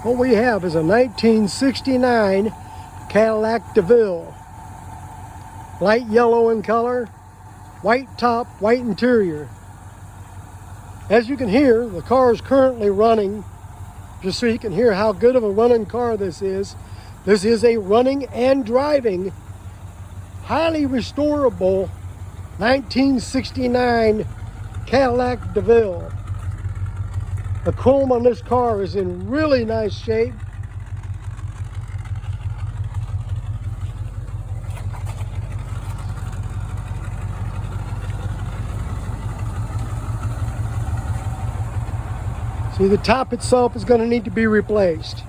What we have is a 1969 Cadillac DeVille. Light yellow in color, white top, white interior. As you can hear, the car is currently running, just so you can hear how good of a running car this is. This is a running and driving, highly restorable 1969 Cadillac DeVille. The chrome on this car is in really nice shape. See, the top itself is going to need to be replaced.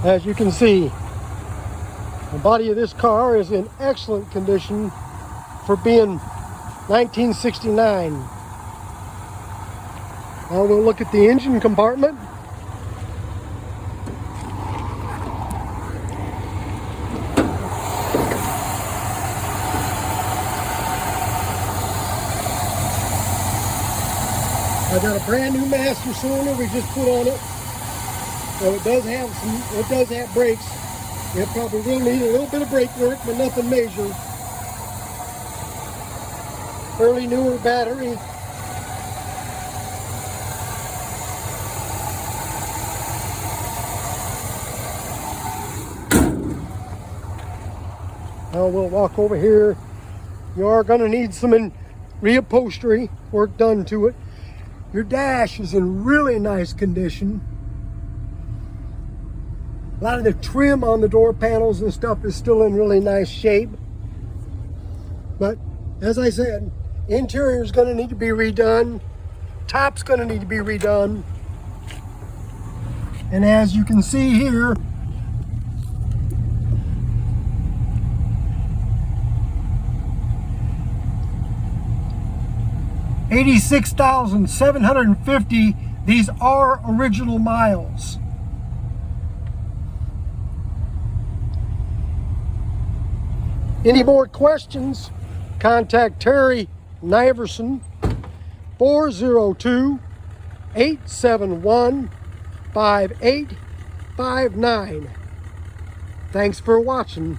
As you can see, the body of this car is in excellent condition for being 1969. Now we'll look at the engine compartment. I got a brand new master cylinder we just put on it. So it does have brakes. It probably will need a little bit of brake work, but nothing major. Fairly newer battery. Now we'll walk over here. You are going to need some reupholstery work done to it. Your dash is in really nice condition. A lot of the trim on the door panels and stuff is still in really nice shape. But as I said, interior is going to need to be redone. Top's going to need to be redone. And as you can see here, $86,750. These are original miles. Any more questions? Contact Terry Niverson, 402-871-5859. Thanks for watching.